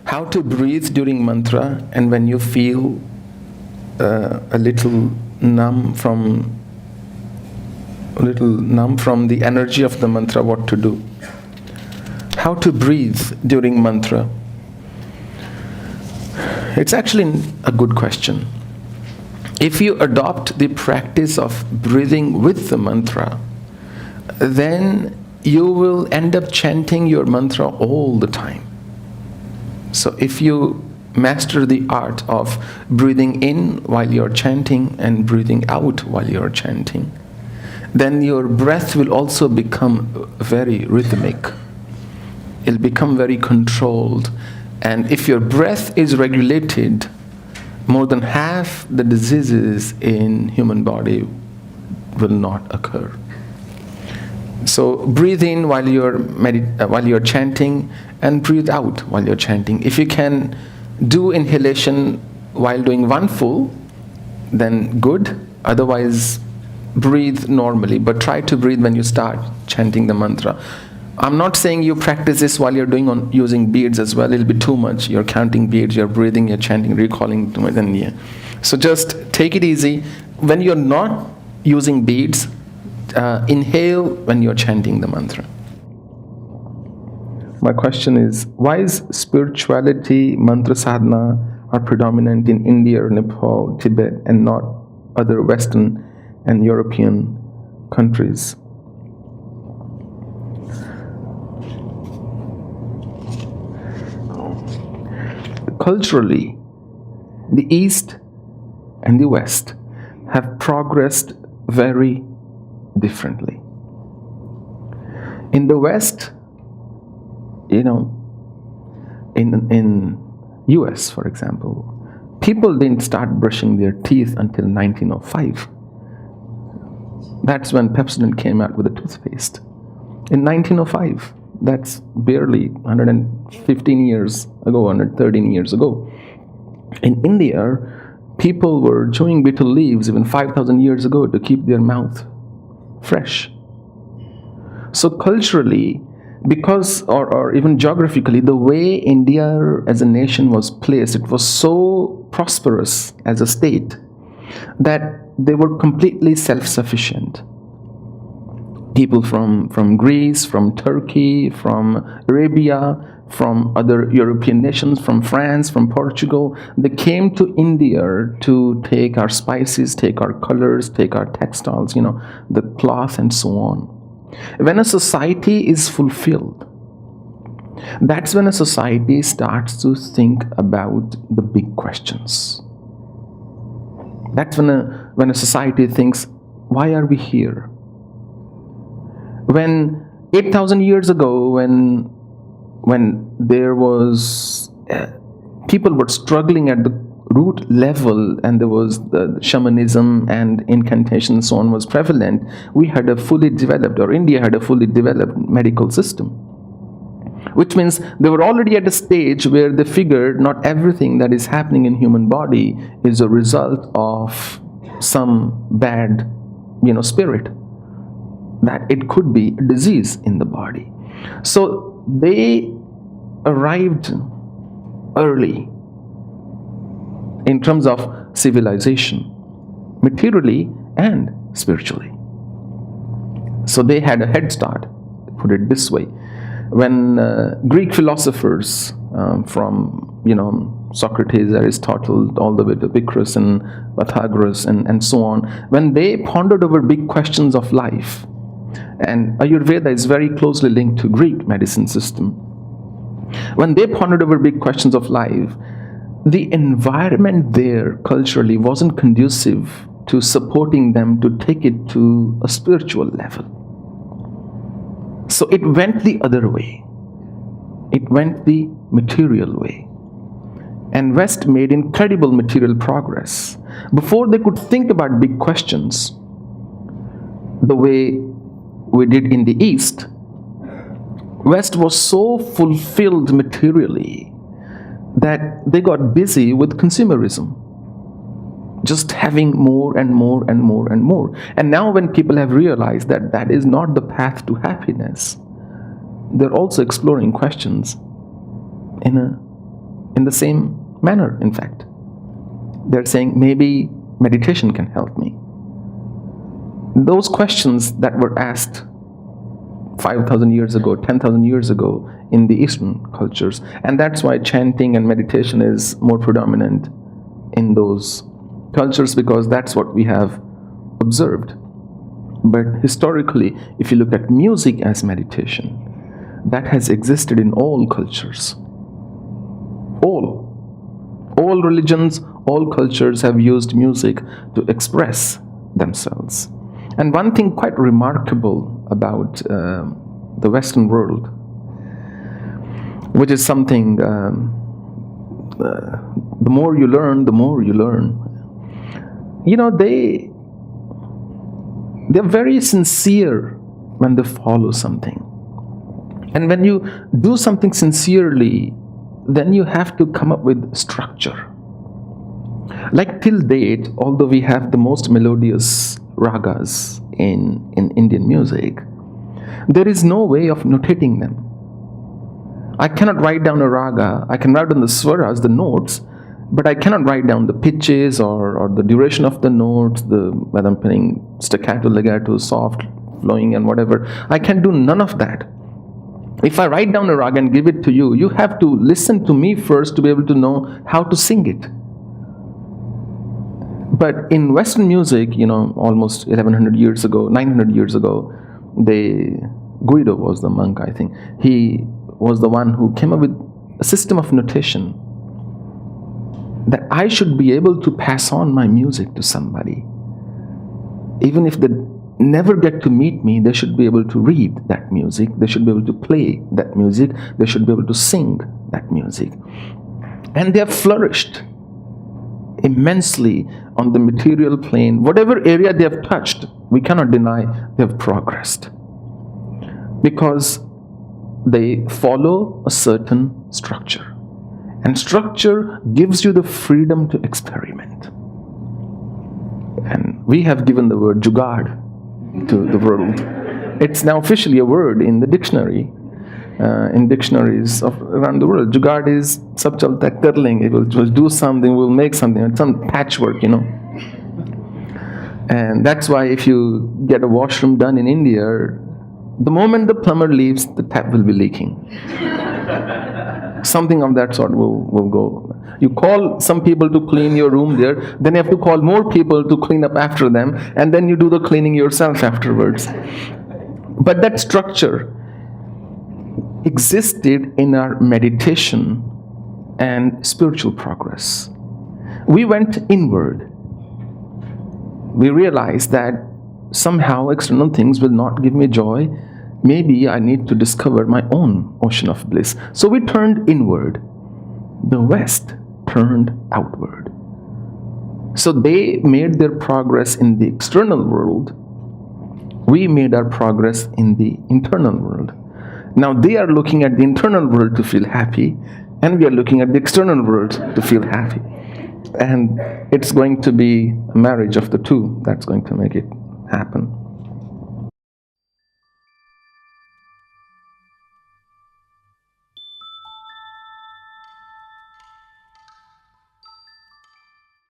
how to breathe during mantra, and when you feel a little numb from the energy of the mantra, what to do. How to breathe during mantra. It's actually a good question. If you adopt the practice of breathing with the mantra, then you will end up chanting your mantra all the time. So if you master the art of breathing in while you're chanting and breathing out while you're chanting, then your breath will also become very rhythmic. It'll become very controlled. And if your breath is regulated, more than half the diseases in human body will not occur. So breathe in while you're chanting, and breathe out while you're chanting. If you can do inhalation while doing one full, then good. Otherwise, breathe normally, but try to breathe when you start chanting the mantra. I'm not saying you practice this while you're using beads as well. It'll be too much. You're counting beads, you're breathing, you're chanting, recalling too much. So just take it easy. When you're not using beads, inhale when you're chanting the mantra. My question is, why is spirituality, mantra sadhana are predominant in India or Nepal, Tibet, and not other Western and European countries? Culturally, the East and the West have progressed very differently. In the West, in US, for example, people didn't start brushing their teeth until 1905. That's when Pepsodent came out with a toothpaste. In 1905, that's barely 115 years ago, 113 years ago. In India, people were chewing betel leaves even 5,000 years ago to keep their mouth fresh. So culturally, because, or even geographically, the way India as a nation was placed, it was so prosperous as a state that they were completely self-sufficient. People from Greece, from Turkey, from Arabia, from other European nations, from France, from Portugal, they came to India to take our spices, take our colors, take our textiles, the cloth and so on. When a society is fulfilled, that's when a society starts to think about the big questions. That's when a society thinks, why are we here? When 8,000 years ago, when there was, people were struggling at the root level, and there was the shamanism and incantation and so on was prevalent, we had a fully developed, or India had a fully developed medical system. Which means they were already at a stage where they figured not everything that is happening in human body is a result of some bad, spirit. That it could be a disease in the body. So they arrived early in terms of civilization, materially and spiritually. So they had a head start, put it this way. When Greek philosophers from Socrates, Aristotle, all the way to Epicurus and Pythagoras and so on, when they pondered over big questions of life, and Ayurveda is very closely linked to Greek medicine system, when they pondered over big questions of life, the environment there culturally wasn't conducive to supporting them to take it to a spiritual level. So it went the other way. It went the material way. And West made incredible material progress. Before they could think about big questions, the way we did in the East, West was so fulfilled materially that they got busy with consumerism, just having more and more and more and more. And now when people have realized that that is not the path to happiness, they're also exploring questions in a in the same manner, in fact. They're saying, maybe meditation can help me. Those questions that were asked 5,000 years ago, 10,000 years ago in the Eastern cultures. And that's why chanting and meditation is more predominant in those cultures, because that's what we have observed. But historically, if you look at music as meditation, that has existed in all cultures. All religions, all cultures have used music to express themselves. And one thing quite remarkable about the Western world, which is something, the more you learn, they're very sincere when they follow something. And when you do something sincerely, then you have to come up with structure. Like till date, although we have the most melodious ragas in Indian music, there is no way of notating them. I cannot write down a raga. I can write down the swaras, the notes, but I cannot write down the pitches or the duration of the notes, whether I'm playing staccato, legato, soft, flowing, and whatever. I can do none of that. If I write down a raga and give it to you, you have to listen to me first to be able to know how to sing it. But in Western music, almost 1100 years ago, 900 years ago, Guido was the monk, I think. He was the one who came up with a system of notation that I should be able to pass on my music to somebody. Even if they never get to meet me, they should be able to read that music, they should be able to play that music, they should be able to sing that music. And they have flourished immensely on the material plane. Whatever area they have touched, we cannot deny they have progressed, because they follow a certain structure. And structure gives you the freedom to experiment. And we have given the word jugaad to the world. It's now officially a word in the dictionary, in dictionaries around the world. Jugaad is sab chalta hai, kar lenge. It will do something, we'll make something. It's some patchwork, And that's why if you get a washroom done in India, the moment the plumber leaves, the tap will be leaking. Something of that sort will go. You call some people to clean your room there, then you have to call more people to clean up after them, and then you do the cleaning yourself afterwards. But that structure existed in our meditation and spiritual progress. We went inward. We realized that somehow external things will not give me joy. Maybe I need to discover my own ocean of bliss. So we turned inward. The West turned outward. So they made their progress in the external world. We made our progress in the internal world. Now they are looking at the internal world to feel happy, and we are looking at the external world to feel happy. And it's going to be a marriage of the two that's going to make it happen.